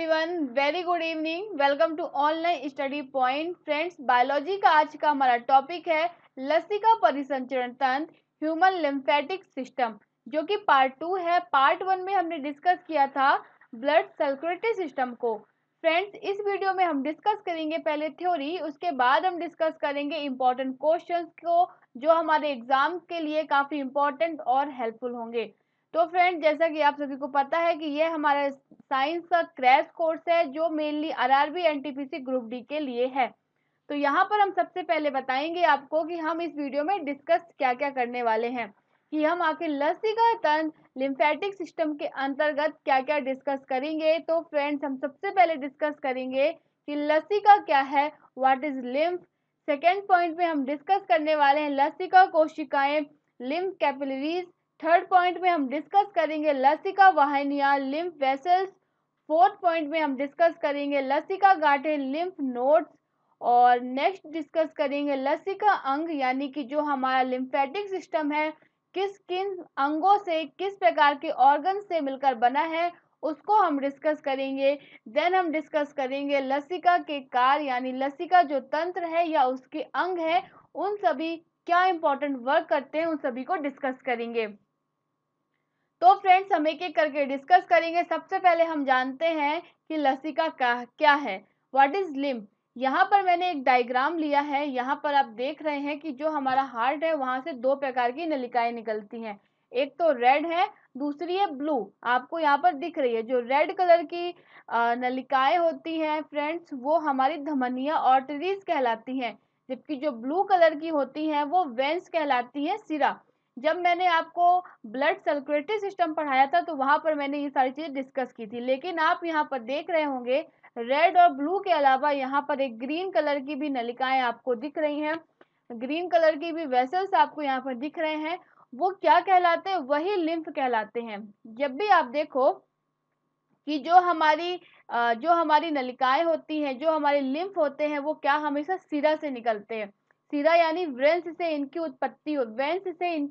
Everyone, very good evening. Welcome to online study point. Friends, biology का आज का हमारा टॉपिक है लसिका परिसंचरण तंत्र, ह्यूमन लिम्फेटिक सिस्टम, जो कि पार्ट 2 है। पार्ट 1 में हमने डिस्कस किया था ब्लड सर्कुलेटरी सिस्टम को। फ्रेंड्स, इस वीडियो में हम डिस्कस करेंगे पहले थ्योरी, उसके बाद हम डिस्कस करेंगे इंपॉर्टेंट क्वेश्चंस को, जो हमारे एग्जाम के लिए काफ़ी इंपॉर्टेंट और हेल्पफुल होंगे। तो फ्रेंड्स, जैसा कि आप सभी को पता है कि ये हमारा साइंस का क्रैश कोर्स है, जो mainly RRB NTPC group D के लिए है। तो यहाँ पर हम सबसे पहले बताएंगे आपको कि हम इस वीडियो में डिस्कस क्या क्या करने वाले हैं, कि हम आखिर लसिका तंत्र लिम्फेटिक सिस्टम के अंतर्गत क्या क्या डिस्कस करेंगे। तो फ्रेंड्स, हम सबसे पहले डिस्कस करेंगे कि लसिका क्या है, what is lymph. Second point में हम डिस्कस करने वाले हैं लसिका कोशिकाएं, लिम्फ कैपिलरीज। थर्ड पॉइंट में हम डिस्कस करेंगे लसिका वाहिनियां, लिम्फ वेसल्स। फोर्थ पॉइंट में हम डिस्कस करेंगे लसिका गांठें, लिम्फ नोड्स। और नेक्स्ट डिस्कस करेंगे लसिका अंग, यानी कि जो हमारा लिम्फेटिक सिस्टम है किस किन अंगों से, किस प्रकार के ऑर्गन से मिलकर बना है, उसको हम डिस्कस करेंगे। देन हम डिस्कस करेंगे लसिका के कार्य, यानी लसिका जो तंत्र है या उसके अंग है, उन सभी क्या इंपॉर्टेंट वर्क करते हैं, उन सभी को डिस्कस करेंगे। तो फ्रेंड्स, हम एक एक करके डिस्कस करेंगे। सबसे पहले हम जानते हैं कि लसिका क्या है, व्हाट इज लिम्फ। यहाँ पर मैंने एक डायग्राम लिया है। यहाँ पर आप देख रहे हैं कि जो हमारा हार्ट है वहाँ से दो प्रकार की नलिकाएं निकलती हैं। एक तो रेड है, दूसरी है ब्लू। आपको यहाँ पर दिख रही है जो रेड कलर की नलिकाएं होती हैं फ्रेंड्स, वो हमारी धमनियाँ आर्टरीज कहलाती हैं, जबकि जो ब्लू कलर की होती हैं वो वेंस कहलाती हैं, सिरा। जब मैंने आपको ब्लड सर्कुलेटरी सिस्टम पढ़ाया था तो वहां पर मैंने ये सारी चीजें डिस्कस की थी, लेकिन आप यहाँ पर देख रहे होंगे रेड और ब्लू के अलावा यहाँ पर एक ग्रीन कलर की भी नलिकाएं आपको दिख रही हैं। ग्रीन कलर की भी वेसल्स आपको यहाँ पर दिख रहे हैं। वो क्या कहलाते हैं, वही लिम्फ कहलाते हैं। जब भी आप देखो कि जो हमारी नलिकाएं होती हैं, जो हमारे लिम्फ होते हैं, वो क्या हमेशा सिरा से निकलते हैं। सिरा यानी वेंस से इनकी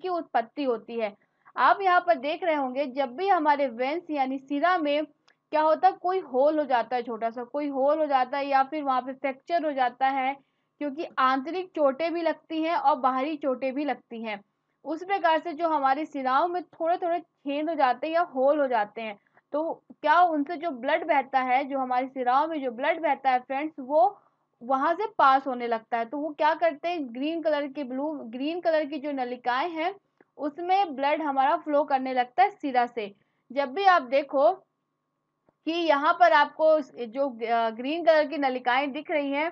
उत्पत्ति होती है। आप यहाँ पर देख रहे होंगे जब भी हमारे वेंस यानी सिरा में क्या होता है, कोई होल हो जाता है, छोटा सा कोई होल हो जाता है, या फिर वहां पे फ्रैक्चर हो जाता है, क्योंकि आंतरिक चोटें भी लगती हैं और बाहरी चोटें भी लगती हैं। उस प्रकार से जो हमारी सिराओं में थोड़े थोड़े छेद हो जाते हैं या होल हो जाते हैं, तो क्या उनसे जो ब्लड बहता है, जो हमारी सिराओं में जो ब्लड बहता है फ्रेंड्स, वो वहां से पास होने लगता है। तो वो क्या करते हैं, ग्रीन कलर की जो नलिकाएं हैं उसमें ब्लड हमारा फ्लो करने लगता है सिरा से। जब भी आप देखो कि यहाँ पर आपको जो ग्रीन कलर की नलिकाएं दिख रही हैं,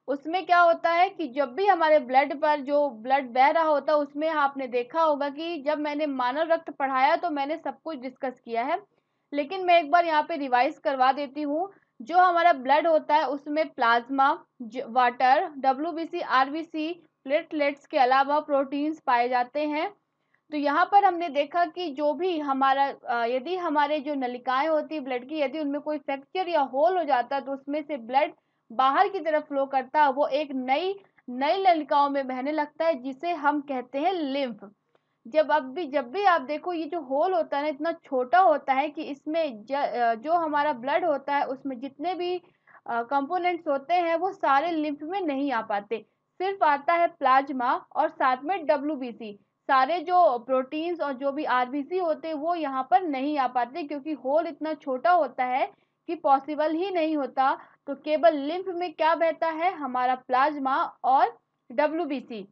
उसमें क्या होता है कि जब भी हमारे ब्लड पर जो ब्लड बह रहा होता है, उसमें आपने देखा होगा कि जब मैंने मानव रक्त पढ़ाया तो मैंने सब कुछ डिस्कस किया है, लेकिन मैं एक बार यहाँ पे रिवाइज करवा देती हूँ। जो हमारा ब्लड होता है उसमें plasma, water, WBC, RBC, platelets के अलावा प्रोटीन्स पाए जाते हैं। तो यहाँ पर हमने देखा कि जो भी यदि हमारे जो नलिकाएं होती है ब्लड की, यदि उनमें कोई फ्रैक्चर या होल हो जाता है तो उसमें से ब्लड बाहर की तरफ फ्लो करता है, वो एक नई नई नलिकाओं में बहने लगता है, जिसे हम कहते हैं लिम्फ। जब भी आप देखो, ये जो होल होता है ना, इतना छोटा होता है कि इसमें जो हमारा ब्लड होता है उसमें जितने भी कंपोनेंट्स होते हैं वो सारे लिम्फ में नहीं आ पाते। सिर्फ आता है प्लाज्मा और साथ में डब्ल्यूबीसी। सारे जो प्रोटीन्स और जो भी आरबीसी होते हैं वो यहाँ पर नहीं आ पाते, क्योंकि होल इतना छोटा होता है कि पॉसिबल ही नहीं होता। तो केवल लिम्फ में क्या बहता है, हमारा प्लाज्मा और डब्ल्यूबीसी।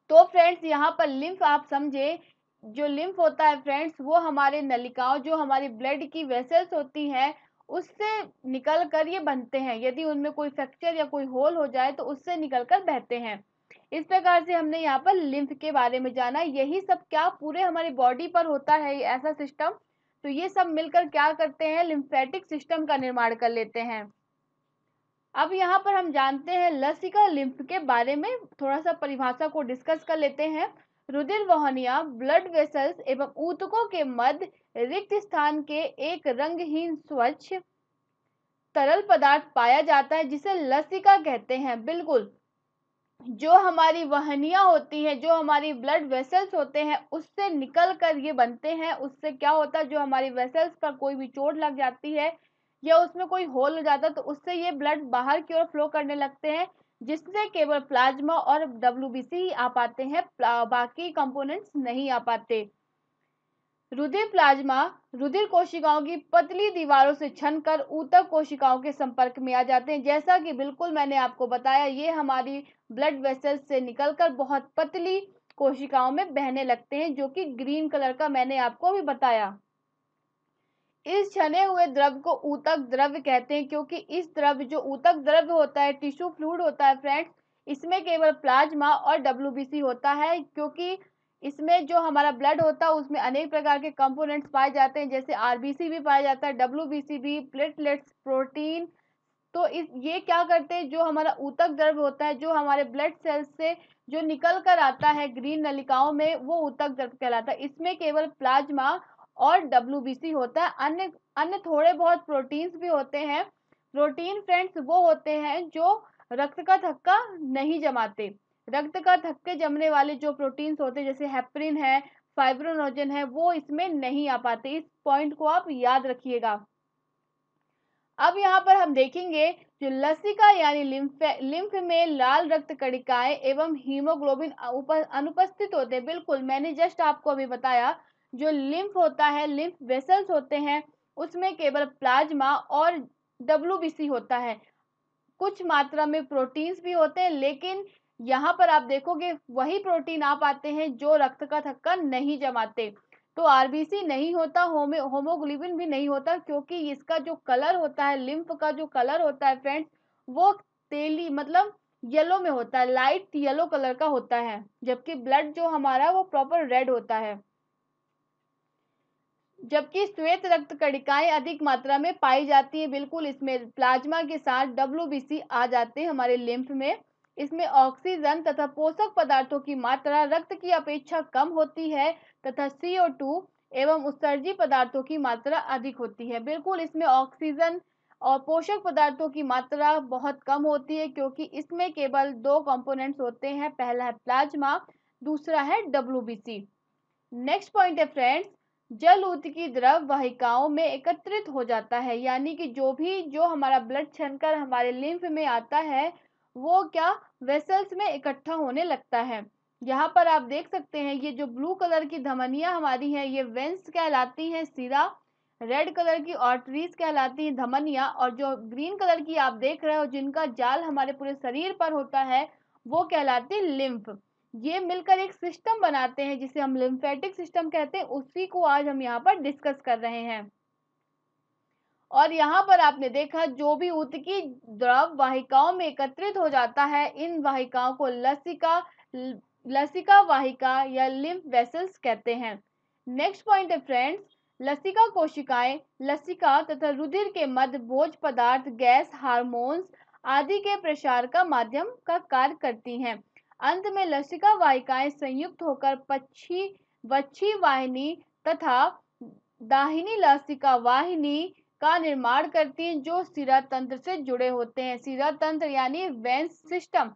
तो फ्रेंड्स, यहाँ पर लिम्फ आप समझे, जो लिम्फ होता है फ्रेंड्स, वो हमारे नलिकाओं, जो हमारी ब्लड की वेसल्स होती हैं, उससे निकल कर ये बनते हैं। यदि उनमें कोई फ्रैक्चर या कोई होल हो जाए तो उससे निकल कर बहते हैं। इस प्रकार से हमने यहाँ पर लिम्फ के बारे में जाना। यही सब क्या पूरे हमारी बॉडी पर होता है ऐसा सिस्टम। तो ये सब मिलकर क्या करते हैं, लिम्फेटिक सिस्टम का निर्माण कर लेते हैं। अब यहाँ पर हम जानते हैं लसिका लिम्फ के बारे में, थोड़ा सा परिभाषा को डिस्कस कर लेते हैं। रुधिर वाहिनियां, ब्लड वेसल्स एवं ऊतकों के मध्य रिक्त स्थान के एक रंगहीन स्वच्छ तरल पदार्थ पाया जाता है, जिसे लसिका कहते हैं। बिल्कुल, जो हमारी वाहिनियां होती हैं, जो हमारी ब्लड वेसल्स होते हैं, उससे निकल कर ये बनते हैं। उससे क्या होता है, जो हमारी वेसल्स पर कोई भी चोट लग जाती है या उसमें कोई होल हो जाता है तो उससे ये ब्लड बाहर की ओर फ्लो करने लगते हैं, जिससे केवल प्लाज्मा और डब्ल्यूबीसी ही आ पाते हैं, बाकी कंपोनेंट्स नहीं आ पाते। रुधिर प्लाज्मा रुधिर कोशिकाओं की पतली दीवारों से छनकर ऊतक कोशिकाओं के संपर्क में आ जाते हैं। जैसा कि बिल्कुल मैंने आपको बताया, ये हमारी ब्लड वेसल्स से निकलकर बहुत पतली कोशिकाओं में बहने लगते हैं, जो कि ग्रीन कलर का मैंने आपको अभी बताया। इस छने हुए द्रव को ऊतक द्रव्य कहते हैं, क्योंकि इस द्रव्य जो ऊतक द्रव्य होता है, टिश्यू फ्लूइड होता है फ्रेंड्स, इसमें केवल प्लाज्मा और डब्ल्यूबीसी होता है, क्योंकि इसमें जो हमारा ब्लड होता है उसमें अनेक प्रकार के कंपोनेंट्स पाए जाते हैं, जैसे आरबीसी भी पाया जाता है, डब्ल्यूबीसी भी, प्लेटलेट्स, प्रोटीन। तो इस ये क्या करते हैं, जो हमारा ऊतक द्रव्य होता है, जो हमारे ब्लड सेल्स से जो निकल कर आता है ग्रीन नलिकाओं में, वो ऊतक द्रव्य कहलाता है। इसमें केवल प्लाज्मा और डब्ल्यूबीसी होता है। अन्य अन्य थोड़े बहुत प्रोटीन्स भी होते हैं। प्रोटीन फ्रेंड्स वो होते हैं जो रक्त का थक्का नहीं जमाते। रक्त का थक्के जमने वाले जो प्रोटीन्स होते हैं, जैसे हेपरिन है, फाइब्रोनोजन है, वो इसमें नहीं आ पाते। इस पॉइंट को आप याद रखिएगा। अब यहाँ पर हम देखेंगे जो लसिका यानी लिम्फ में लाल रक्त कणिकाएं एवं हीमोग्लोबिन अनुपस्थित होते हैं। बिल्कुल मैंने जस्ट आपको अभी बताया, जो लिम्फ होता है, लिम्फ वेसल्स होते हैं, उसमें केवल प्लाज्मा और डब्ल्यूबीसी होता है। कुछ मात्रा में प्रोटीन्स भी होते हैं, लेकिन यहाँ पर आप देखोगे वही प्रोटीन आ पाते हैं जो रक्त का थक्का नहीं जमाते। तो आरबीसी नहीं होता, होमोग्लोबिन भी नहीं होता, क्योंकि इसका जो कलर होता है, लिम्फ का जो कलर होता है फ्रेंड्स, वो तेली मतलब येलो में होता है, लाइट येलो कलर का होता है, जबकि ब्लड जो हमारा वो प्रॉपर रेड होता है। जबकि श्वेत रक्त कणिकाएं अधिक मात्रा में पाई जाती है। बिल्कुल इसमें प्लाज्मा के साथ डब्ल्यूबीसी आ जाते हैं हमारे लिम्फ में। इसमें ऑक्सीजन तथा पोषक पदार्थों की मात्रा रक्त की अपेक्षा कम होती है तथा CO2 एवं उत्सर्जी पदार्थों की मात्रा अधिक होती है। बिल्कुल इसमें ऑक्सीजन और पोषक पदार्थों की मात्रा बहुत कम होती है, क्योंकि इसमें केवल दो कंपोनेंट्स होते हैं, पहला है प्लाज्मा, दूसरा है डब्ल्यूबीसी। नेक्स्ट पॉइंट है फ्रेंड्स, जल ऊतकी द्रव वाहिकाओं में एकत्रित हो जाता है, यानी कि जो हमारा ब्लड छनकर हमारे लिम्फ में आता है, वो क्या वेसल्स में इकट्ठा होने लगता है। यहाँ पर आप देख सकते हैं, ये जो ब्लू कलर की धमनियां हमारी हैं, ये वेंस कहलाती हैं, सिरा। रेड कलर की आर्टरीज कहलाती हैं, धमनियां। और जो ग्रीन कलर की आप देख रहे हो, जिनका जाल हमारे पूरे शरीर पर होता है, वो कहलाती है लिम्फ। ये मिलकर एक सिस्टम बनाते हैं, जिसे हम लिम्फेटिक सिस्टम कहते हैं। उसी को आज हम यहाँ पर डिस्कस कर रहे हैं। और यहाँ पर आपने देखा, जो भी ऊतकी द्रव वाहिकाओं में एकत्रित हो जाता है, इन वाहिकाओं को लसिका वाहिका या लिम्फ वेसल्स कहते हैं। नेक्स्ट पॉइंट है फ्रेंड्स, लसिका कोशिकाएं लसिका तथा रुधिर के मध्य भोज पदार्थ, गैस, हार्मोन्स आदि के प्रसार का माध्यम का कार्य करती हैं। अंत में लसिका वाहिकाएं संयुक्त होकर वक्षी वाहिनी तथा दाहिनी लसिका वाहिनी का निर्माण करती हैं, जो शिरा तंत्र से जुड़े होते हैं। शिरा तंत्र यानी वेंस सिस्टम।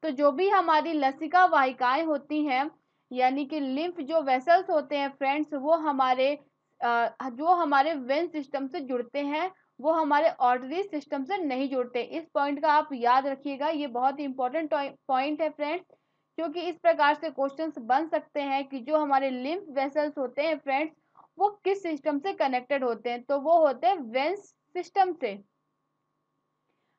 तो जो भी हमारी लसिका वाहिकाएं होती हैं, यानी कि लिम्फ जो वेसल्स होते हैं फ्रेंड्स, वो जो हमारे वेंस सिस्टम से जुड़ते हैं, वो हमारे आर्टरी सिस्टम से नहीं जुड़ते। इस पॉइंट का आप याद रखिएगा, ये बहुत ही इंपॉर्टेंट पॉइंट है फ्रेंड्स, क्योंकि इस प्रकार से क्वेश्चंस बन सकते हैं कि जो हमारे लिम्फ वेसल्स होते हैं फ्रेंड्स, वो किस सिस्टम से कनेक्टेड होते हैं, तो वो होते हैं वेंस सिस्टम से।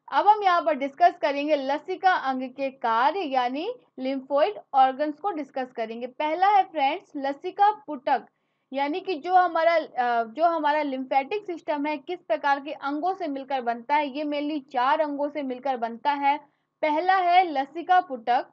अब हम यहाँ पर डिस्कस करेंगे लसिका अंग के कार्य, यानी लिम्फोइड ऑर्गन्स को डिस्कस करेंगे। पहला है फ्रेंड्स लसिका पुटक, यानी कि जो हमारा लिम्फेटिक सिस्टम है, किस प्रकार के अंगों से मिलकर बनता है। ये मेनली 4 अंगों से मिलकर बनता है। पहला है लसिका पुटक।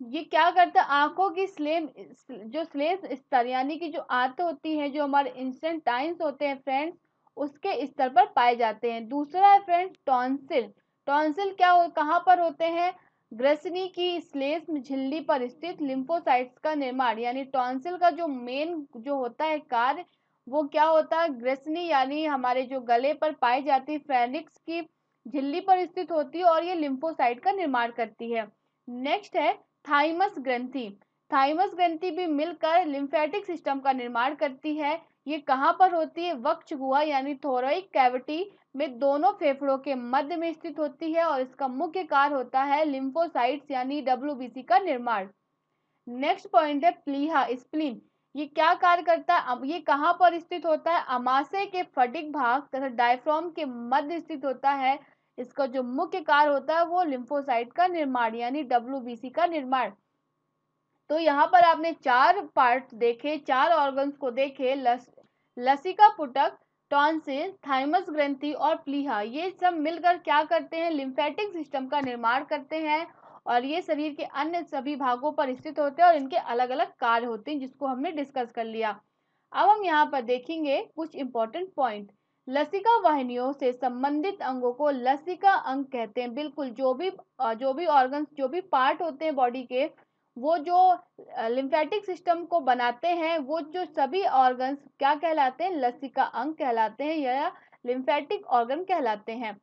ये क्या करता है, आंखों की स्लेम स्तर, यानी कि जो आंत होती है, जो हमारे इंस्टेंटाइन्स होते हैं फ्रेंड्स, उसके स्तर पर पाए जाते हैं। दूसरा है फ्रेंड्स टॉन्सिल। टॉन्सिल कहाँ पर होते हैं, ग्रसनी की श्लेष्म झिल्ली पर स्थित लिम्फोसाइट्स का निर्माण, यानी टॉन्सिल का जो मेन जो होता है कार्य, वो क्या होता है, ग्रसनी यानी हमारे जो गले पर पाई जाती है फेनिक्स की झिल्ली पर स्थित होती है, और ये लिम्फोसाइट का निर्माण करती है। नेक्स्ट है थाइमस ग्रंथि। थाइमस ग्रंथि भी मिलकर लिम्फेटिक सिस्टम का निर्माण करती है। ये कहाँ पर होती है? वक्ष गुहा यानी थोरैक कैविटी में दोनों फेफड़ों के मध्य में स्थित होती है और इसका मुख्य कार्य होता है लिम्फोसाइट्स यानी WBC का निर्माण। नेक्स्ट पॉइंट है प्लीहा स्प्लीन। ये क्या कार्य करता है? अब ये कहाँ पर स्थित होता है? अमाशय के फटिक भाग तथा डायफ्राम के मध्य स्थित होता है। इसका जो मुख्य कार्य होता है वो लिम्फोसाइट का निर्माण यानी WBC का निर्माण। तो यहाँ पर आपने 4 पार्ट देखे, 4 ऑर्गन्स को देखे, लसिका पुटक, टॉन्सिल, थाइमस ग्रंथि और प्लीहा। ये सब मिलकर क्या करते हैं? लिम्फेटिक सिस्टम का निर्माण करते हैं और ये शरीर के अन्य सभी भागों पर स्थित होते हैं और इनके अलग अलग कार्य होते हैं जिसको हमने डिस्कस कर लिया। अब हम यहाँ पर देखेंगे कुछ इंपॉर्टेंट पॉइंट। लसिका वाहिनियों से संबंधित अंगों को लसिका अंग कहते हैं। बिल्कुल जो भी ऑर्गन्स, जो भी पार्ट होते हैं बॉडी के, वो जो लिम्फेटिक सिस्टम को बनाते हैं, वो जो सभी ऑर्गन्स क्या कहलाते हैं? लसिका अंग कहलाते हैं या लिम्फेटिक ऑर्गन कहलाते हैं।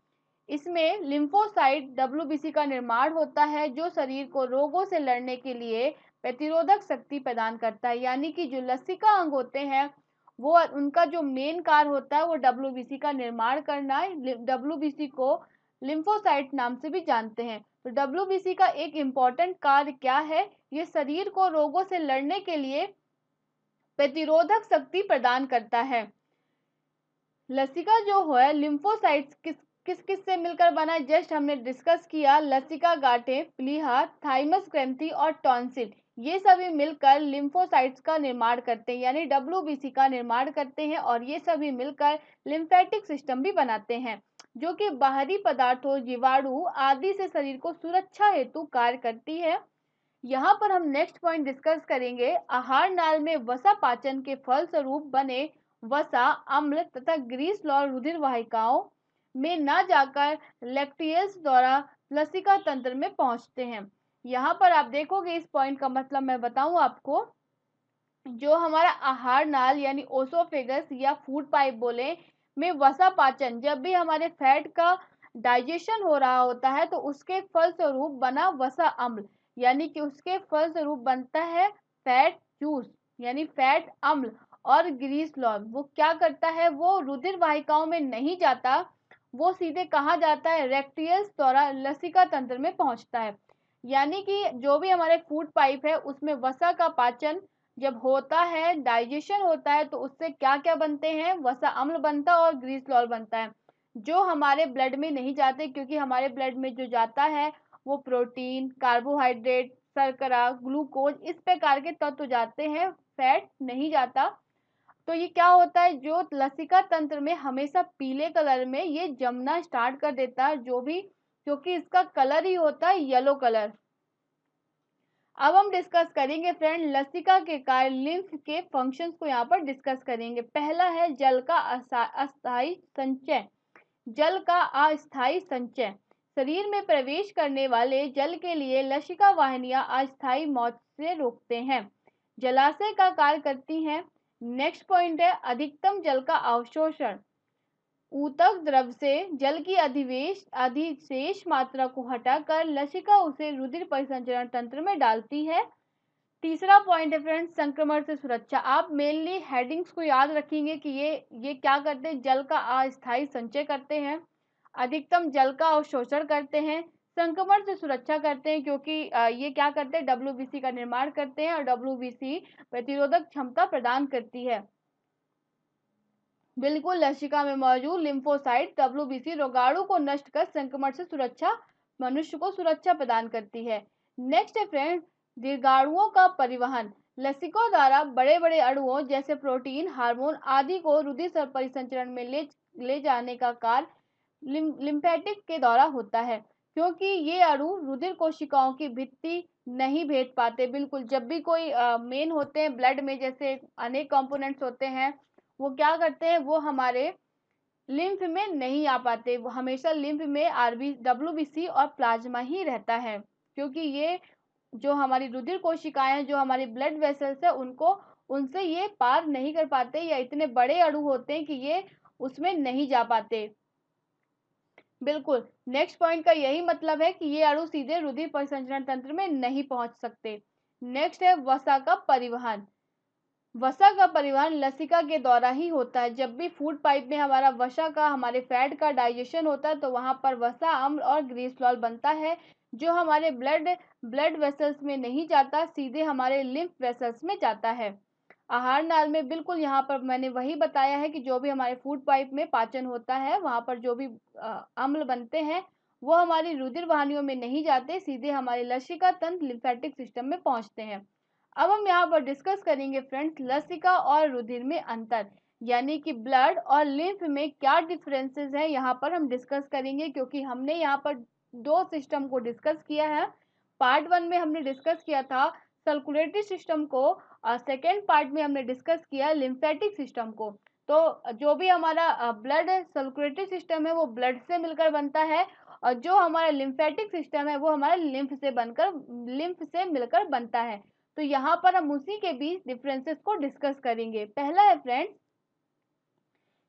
इसमें लिम्फोसाइट WBC का निर्माण होता है जो शरीर को रोगों से लड़ने के लिए प्रतिरोधक शक्ति प्रदान करता है। यानी कि जो लसिका अंग होते हैं वो उनका जो मेन कार्य होता है वो WBC का निर्माण करना है। WBC को लिम्फोसाइट नाम से भी जानते हैं। तो WBC का एक इम्पॉर्टेंट कार्य क्या है? ये शरीर को रोगों से लड़ने के लिए प्रतिरोधक शक्ति प्रदान करता है। लसिका जो है लिम्फोसाइट्स किस किस से मिलकर बना है? जस्ट हमने डिस्कस किया। लसिका गांठें, प्लीहा, थाइमस ग्रंथि और टॉन्सिल, ये सभी मिलकर लिम्फोसाइट्स का निर्माण करते हैं यानी WBC का निर्माण करते हैं और ये सभी मिलकर लिम्फेटिक सिस्टम भी बनाते हैं जो कि बाहरी पदार्थों, जीवाणु आदि से शरीर को सुरक्षा हेतु कार्य करती है। यहाँ पर हम नेक्स्ट पॉइंट डिस्कस करेंगे। आहार नाल में वसा पाचन के फलस्वरूप बने वसा, अम्ल तथा ग्रीसलॉल रुधिर वाहिकाओं में न जाकर लैक्टियल्स द्वारा लसिका तंत्र में पहुंचते हैं। यहाँ पर आप देखोगे, इस पॉइंट का मतलब मैं बताऊं आपको, जो हमारा आहार नाल यानी ओसोफेगस या फूड पाइप बोले में वसा पाचन, जब भी हमारे फैट का डाइजेशन हो रहा होता है तो उसके फलस्वरूप बना वसा अम्ल यानी कि उसके फलस्वरूप बनता है फैट जूस यानी फैट अम्ल और ग्रीसलॉल, वो क्या करता है? वो रुधिर वाहिकाओं में नहीं जाता, वो सीधे कहाँ जाता है? रेक्टियल्स द्वारा लसिका तंत्र में पहुंचता है। यानी कि जो भी हमारे फूड पाइप है उसमें वसा का पाचन जब होता है, डाइजेशन होता है, तो उससे क्या क्या बनते हैं? वसा अम्ल बनता है और ग्रीसलॉल बनता है जो हमारे ब्लड में नहीं जाते, क्योंकि हमारे ब्लड में जो जाता है वो प्रोटीन, कार्बोहाइड्रेट, शर्करा, ग्लूकोज, इस प्रकार के तत्व जाते हैं, फैट नहीं जाता। तो ये क्या होता है? जो लसिका तंत्र में हमेशा पीले कलर में ये जमना स्टार्ट कर देता है, जो भी, क्योंकि इसका कलर ही होता है येलो कलर। अब हम डिस्कस करेंगे फ्रेंड लसिका के कार्य, लिम्फ के फंक्शंस को यहाँ पर डिस्कस करेंगे। पहला है जल का अस्थायी संचय। जल का अस्थायी संचय, शरीर में प्रवेश करने वाले जल के लिए लसिका वाहिनियां अस्थायी मौत से रोकते हैं, जलाशय का कार्य करती हैं। नेक्स्ट पॉइंट है अधिकतम जल का अवशोषण। ऊतक द्रव से जल की अधिशेष मात्रा को हटाकर लसिका उसे रुधिर परिसंचरण तंत्र में डालती है। तीसरा पॉइंट है फ्रेंड्स संक्रमण से सुरक्षा। आप मेनली हेडिंग्स को याद रखेंगे कि ये क्या करते हैं? जल का अस्थायी संचय करते हैं, अधिकतम जल का अवशोषण करते हैं, संक्रमण से सुरक्षा करते हैं, क्योंकि ये क्या करते हैं? WBC का निर्माण करते हैं और WBC प्रतिरोधक क्षमता प्रदान करती है। बिल्कुल, लसिका में मौजूद लिम्फोसाइट WBC रोगाणु को नष्ट कर संक्रमण से सुरक्षा, मनुष्य को सुरक्षा प्रदान करती है। नेक्स्ट है फ्रेंड दीर्घाणुओं का परिवहन। लसिका द्वारा बड़े बड़े अणुओं जैसे प्रोटीन, हार्मोन आदि को रुधिर परिसंचरण में ले जाने का कार्य लिम्फेटिक के द्वारा होता है, क्योंकि ये अणु रुधिर कोशिकाओं की भित्ति नहीं भेद पाते। बिल्कुल, जब भी कोई मेन होते हैं ब्लड में, जैसे अनेक कंपोनेंट्स होते हैं, वो क्या करते हैं? वो हमारे लिम्फ में नहीं आ पाते, वो हमेशा लिम्फ में WBC और प्लाज्मा ही रहता है, क्योंकि ये जो हमारी रुधिर कोशिकाएं हैं, जो हमारी ब्लड वेसल्स है, उनसे ये पार नहीं कर पाते, या इतने बड़े अणु होते हैं कि ये उसमें नहीं जा पाते। बिल्कुल, नेक्स्ट पॉइंट का यही मतलब है कि ये अणु सीधे रुधिर परिसंचरण तंत्र में नहीं पहुंच सकते। नेक्स्ट है वसा का परिवहन। वसा का परिवहन लसिका के द्वारा ही होता है। जब भी फूड पाइप में हमारा वसा का, हमारे फैट का डाइजेशन होता है तो वहाँ पर वसा अम्ल और ग्रीसलॉल बनता है, जो हमारे ब्लड वेसल्स में नहीं जाता, सीधे हमारे लिम्फ वेसल्स में जाता है। आहार नाल में बिल्कुल यहाँ पर मैंने वही बताया है कि जो भी हमारे फूड पाइप में पाचन होता है, वहाँ पर जो भी अम्ल बनते हैं वो हमारी रुधिर वाहिनियों में नहीं जाते, सीधे हमारे लसिका तंत्र लिम्फेटिक सिस्टम में पहुँचते हैं। अब हम यहाँ पर डिस्कस करेंगे फ्रेंड्स लसिका और रुधिर में अंतर, यानी कि ब्लड और लिम्फ में क्या डिफरेंसेस हैं, यहाँ पर हम डिस्कस करेंगे। क्योंकि हमने यहाँ पर दो सिस्टम को डिस्कस किया है। पार्ट 1 में हमने डिस्कस किया था सर्कुलेटरी सिस्टम को और सेकेंड पार्ट में हमने डिस्कस किया लिम्फेटिक सिस्टम को। तो जो भी हमारा ब्लड सर्कुलेटरी सिस्टम है वो ब्लड से मिलकर बनता है, और जो हमारा लिम्फेटिक सिस्टम है वो हमारा लिम्फ से मिलकर बनता है। तो यहाँ पर हम उसी के बीच डिफरेंसेस को डिस्कस करेंगे। पहला है फ्रेंड्स,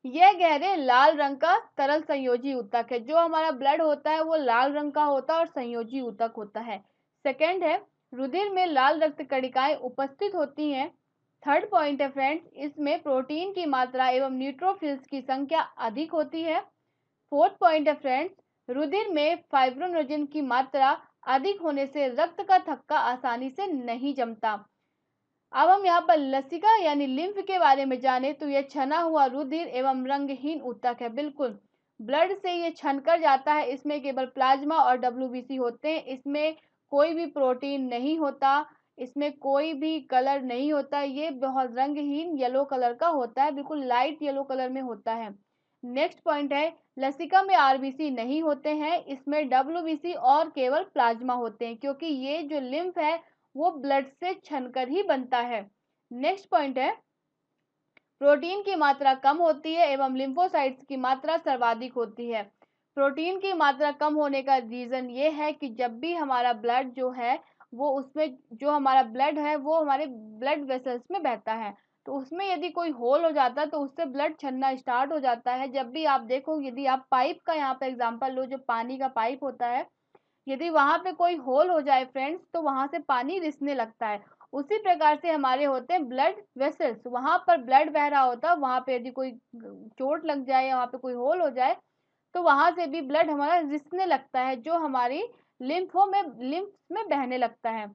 यह गहरे लाल रंग का तरल संयोजी ऊतक है। जो हमारा ब्लड होता है वो लाल रंग का होता है और संयोजी ऊतक होता है। सेकंड है, रुधिर में लाल रक्त कणिकाएं उपस्थित होती हैं। थर्ड पॉइंट है फ्रेंड्स, इसमें प्रोटीन की मात्रा एवं न्यूट्रोफिल्स की संख्या अधिक होती है। फोर्थ पॉइंट है फ्रेंड्स, रुधिर में फाइब्रोनोजन की मात्रा अधिक होने से रक्त का थक्का आसानी से नहीं जमता। अब हम यहाँ पर लसिका यानी लिम्फ के बारे में जाने तो यह छना हुआ रुधिर एवं रंगहीन ऊतक है। बिल्कुल ब्लड से ये छन कर जाता है। इसमें केवल प्लाज्मा और डब्ल्यूबीसी होते हैं। इसमें कोई भी प्रोटीन नहीं होता, इसमें कोई भी कलर नहीं होता। ये बहुत रंगहीन येलो कलर का होता है, बिल्कुल लाइट येलो कलर में होता है। नेक्स्ट पॉइंट है, लसिका में आरबीसी नहीं होते हैं, इसमें डब्ल्यूबीसी और केवल प्लाज्मा होते हैं, क्योंकि ये जो लिम्फ है वो ब्लड से छनकर ही बनता है। नेक्स्ट पॉइंट है, प्रोटीन की मात्रा कम होती है एवं लिम्फोसाइट्स की मात्रा सर्वाधिक होती है। प्रोटीन की मात्रा कम होने का रीजन ये है कि जब भी हमारा ब्लड जो है वो उसमें जो हमारा ब्लड है वो हमारे ब्लड वेसल्स में बहता है, तो उसमें यदि कोई होल हो जाता है तो उससे ब्लड छनना स्टार्ट हो जाता है। जब भी आप देखो, यदि आप पाइप का यहाँ पे एग्जांपल लो, जो पानी का पाइप होता है, यदि वहां पे कोई होल हो जाए फ्रेंड्स तो वहां से पानी रिसने लगता है। उसी प्रकार से हमारे होते हैं ब्लड वेसल्स, वहां पर ब्लड बह रहा होता है, वहां पे यदि कोई चोट लग जाए या वहां पे कोई होल हो जाए तो वहां से भी ब्लड हमारा रिसने लगता है, जो हमारी लिम्फ में बहने लगता है।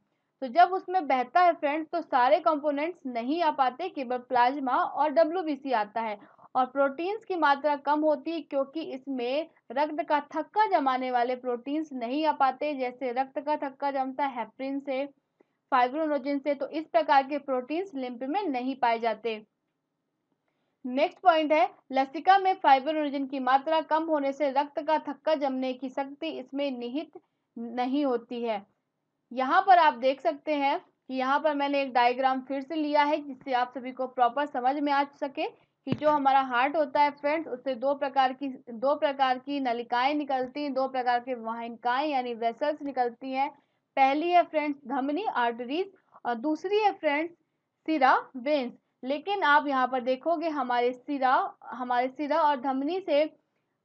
तो जब उसमें बहता है फ्रेंड्स तो सारे कंपोनेंट्स नहीं आ पाते, केवल प्लाज्मा और डब्ल्यूबीसी आता है। और प्रोटीन्स की मात्रा कम होती है क्योंकि इसमें रक्त का थक्का जमाने वाले प्रोटीन्स नहीं आ पाते। जैसे रक्त का थक्का जमता है हेपरिन से, फाइब्रोनोजिन से, तो इस प्रकार के प्रोटीन्स लिम्फ में नहीं पाए जाते। नेक्स्ट पॉइंट है, लसिका में फाइब्रोनोजन की मात्रा कम होने से रक्त का थक्का जमने की शक्ति इसमें निहित नहीं होती है। यहाँ पर आप देख सकते हैं कि यहाँ पर मैंने एक डायग्राम फिर से लिया है जिससे आप सभी को प्रॉपर समझ में आ सके कि जो हमारा हार्ट होता है फ्रेंड्स, उससे दो प्रकार की नलिकाएं निकलती हैं, दो प्रकार के वाहिकाएं यानी वेसल्स निकलती हैं। पहली है फ्रेंड्स धमनी आर्टरीज और दूसरी है फ्रेंड्स सिरा वेन्स। लेकिन आप यहाँ पर देखोगे हमारे सिरा और धमनी से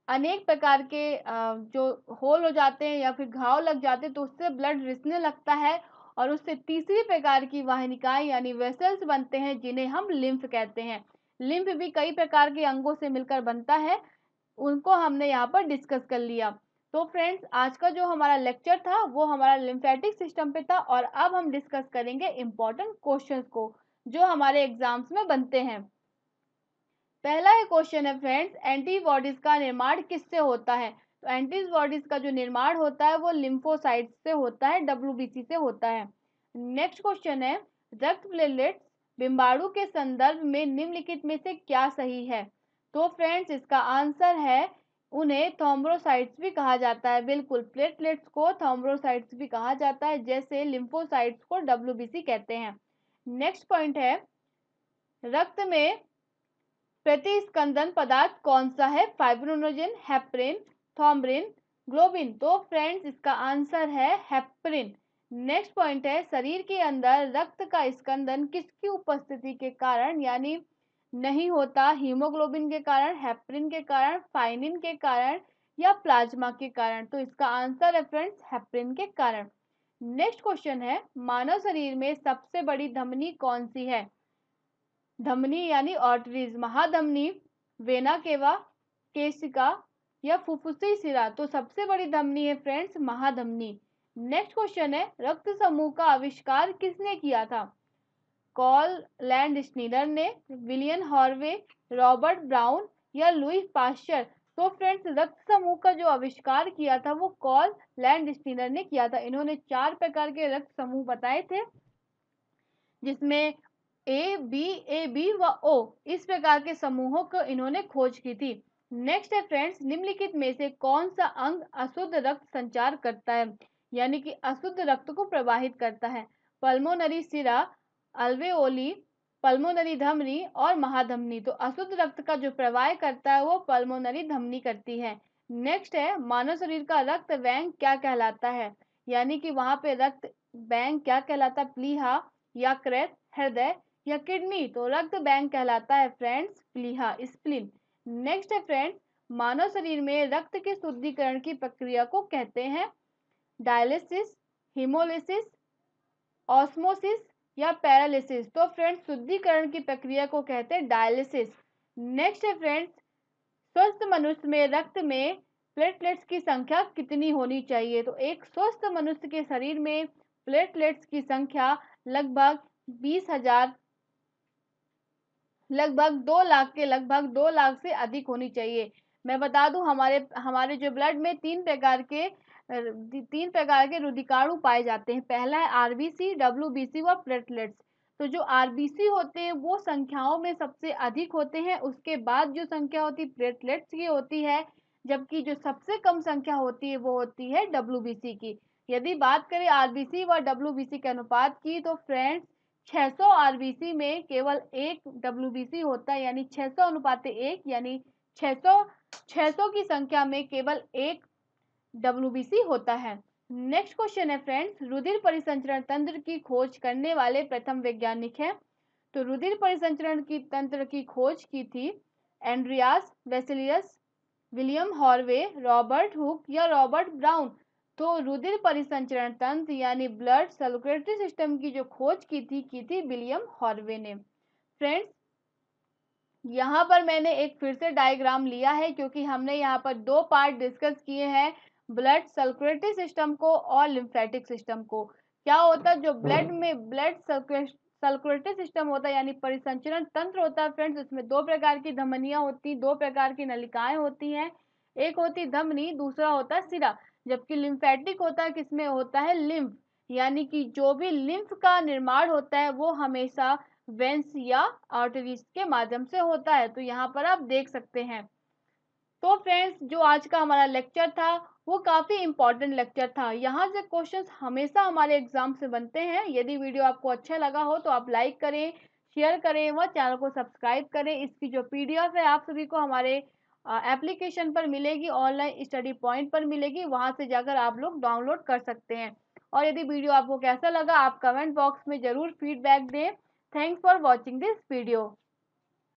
अनेक प्रकार के जो होल हो जाते हैं या फिर घाव लग जाते हैं तो उससे ब्लड रिसने लगता है, और उससे तीसरी प्रकार की वाहिनिकाएं यानी वेसल्स बनते हैं जिन्हें हम लिम्फ कहते हैं। लिम्फ भी कई प्रकार के अंगों से मिलकर बनता है, उनको हमने यहाँ पर डिस्कस कर लिया। तो फ्रेंड्स आज का जो हमारा लेक्चर था वो हमारा लिम्फेटिक सिस्टम पे था, और अब हम डिस्कस करेंगे इम्पोर्टेंट क्वेश्चंस को जो हमारे एग्जाम्स में बनते हैं। पहला ही क्वेश्चन है फ्रेंड्स, एंटीबॉडीज का निर्माण किससे होता है? तो एंटीबॉडीज का जो निर्माण होता है वो लिम्फोसाइट्स से होता है, डब्ल्यूबीसी से होता है। नेक्स्ट क्वेश्चन है, रक्त प्लेटलेट्स बिम्बाणु के संदर्भ में निम्नलिखित में से क्या सही है? तो फ्रेंड्स इसका आंसर है, उन्हें थ्रोम्बोसाइट्स भी कहा जाता है। बिल्कुल, प्लेटलेट्स को थ्रोम्बोसाइट्स भी कहा जाता है, जैसे लिम्फोसाइट्स को डब्ल्यूबीसी कहते हैं। नेक्स्ट पॉइंट है, रक्त में प्रतिस्कंदन पदार्थ कौन सा है? Fibrinogen, heparin, thrombin, globin. तो फ्रेंड्स इसका आंसर है हेपरिन। नेक्स्ट पॉइंट है, शरीर के अंदर रक्त का स्कंदन किसकी उपस्थिति के कारण यानी नहीं होता? हीमोग्लोबिन के कारण, हेपरिन के कारण, फाइनिन के कारण या प्लाज्मा के कारण? तो इसका आंसर है फ्रेंड्स हेपरिन के कारण। नेक्स्ट क्वेश्चन है, मानव शरीर में सबसे बड़ी धमनी कौन सी है? धमनी यानी ऑर्टरीज, महाधमनी, वेना केवा, केशिका या फुफ्फुसी शिरा। तो सबसे बड़ी धमनी है फ्रेंड्स महाधमनी। नेक्स्ट क्वेश्चन है, रक्त समूह का आविष्कार किसने किया था? कॉल लैंडस्टीनर ने, विलियम हॉर्वे, रॉबर्ट ब्राउन या लुई पाश्चर। तो फ्रेंड्स रक्त समूह का जो आविष्कार किया था वो कॉल लैंडस्टीनर ने किया था। इन्होंने 4 प्रकार के रक्त समूह बताए थे, जिसमें ए बी व ओ इस प्रकार के समूहों को इन्होंने खोज की थी। नेक्स्ट है फ्रेंड्स, निम्नलिखित में से कौन सा अंग अशुद्ध रक्त संचार करता है, यानी कि अशुद्ध रक्त को प्रवाहित करता है? पल्मोनरी शिरा, अल्वेओली, पल्मोनरी धमनी और महाधमनी। तो अशुद्ध रक्त का जो प्रवाह करता है वो पल्मोनरी धमनी करती है। नेक्स्ट है, मानव शरीर का रक्त बैंक क्या कहलाता है, यानी कि वहां पे रक्त बैंक क्या कहलाता है? प्लीहा, यकृत, हृदय या किडनी। तो रक्त बैंक कहलाता है फ्रेंड्स प्लीहा, स्प्लीन। नेक्स्ट है फ्रेंड्स, मानव शरीर में रक्त के शुद्धिकरण की प्रक्रिया को कहते हैं डायलिसिस, हीमोलिसिस, ऑस्मोसिस या पैरालिसिस। तो फ्रेंड्स शुद्धिकरण की प्रक्रिया को कहते हैं डायलिसिस। नेक्स्ट है फ्रेंड्स, स्वस्थ मनुष्य में रक्त में प्लेटलेट्स की संख्या कितनी होनी चाहिए? तो एक स्वस्थ मनुष्य के शरीर में प्लेटलेट्स की संख्या लगभग 20,000, लगभग 2 लाख के लगभग 2 लाख से अधिक होनी चाहिए। मैं बता दूं, हमारे जो ब्लड में 3 प्रकार के रुधिकाणु पाए जाते हैं। पहला है आरबीसी, डब्ल्यूबीसी व प्लेटलेट्स। तो जो आरबीसी होते हैं वो संख्याओं में सबसे अधिक होते हैं, उसके बाद जो संख्या होती है प्लेटलेट्स की होती है, जबकि जो सबसे कम संख्या होती है वो होती है डब्ल्यूबीसी की। यदि बात करें आरबीसी व डब्ल्यूबीसी के अनुपात की, तो फ्रेंड्स 600 आरबीसी में केवल 1 डब्ल्यूबीसी होता है, यानी 600 अनुपात 1, यानी 600 की संख्या में केवल 1 डब्ल्यूबीसी होता है। नेक्स्ट क्वेश्चन है फ्रेंड्स, रुधिर परिसंचरण तंत्र की खोज करने वाले प्रथम वैज्ञानिक हैं। तो रुधिर परिसंचरण की तंत्र की खोज की थी Andreas Vesalius, William Harvey, Robert Hooke या रॉबर्ट ब्राउन। तो रुधिर परिसंचरण तंत्र यानी ब्लड सर्कुलेटरी सिस्टम की जो खोज की थी विलियम हॉर्वे ने। फ्रेंड्स यहाँ पर मैंने एक फिर से डायग्राम लिया है, क्योंकि हमने यहाँ पर 2 पार्ट डिस्कस किए हैं, ब्लड सर्कुलेटरी सिस्टम को और लिम्फेटिक सिस्टम को। क्या होता है, जो ब्लड सर्कुलेटरी सिस्टम होता है यानी परिसंचरण तंत्र होता है फ्रेंड्स, उसमें 2 प्रकार की धमनियां होती, 2 प्रकार की नलिकाएं होती हैं। एक होती धमनी, दूसरा होता है सिरा। जबकि लिम्फेटिक होता है, किसमें होता है? लिम्फ, यानी कि जो भी लिम्फ का निर्माण होता है वो हमेशा वेंस या आर्टरीज के माध्यम से होता है। तो यहाँ पर आप देख सकते हैं। तो फ्रेंड्स जो आज का हमारा लेक्चर था वो काफ़ी इंपॉर्टेंट लेक्चर था। यहाँ से क्वेश्चंस हमेशा हमारे एग्जाम से बनते हैं। यदि वीडियो आपको अच्छा लगा हो तो आप लाइक करें, शेयर करें व चैनल को सब्सक्राइब करें। इसकी जो पीडीएफ है आप सभी को हमारे एप्लीकेशन पर मिलेगी, ऑनलाइन स्टडी पॉइंट पर मिलेगी, वहाँ से जाकर आप लोग डाउनलोड कर सकते हैं। और यदि वीडियो आपको कैसा लगा आप कमेंट बॉक्स में ज़रूर फीडबैक दें। Thanks for watching this video.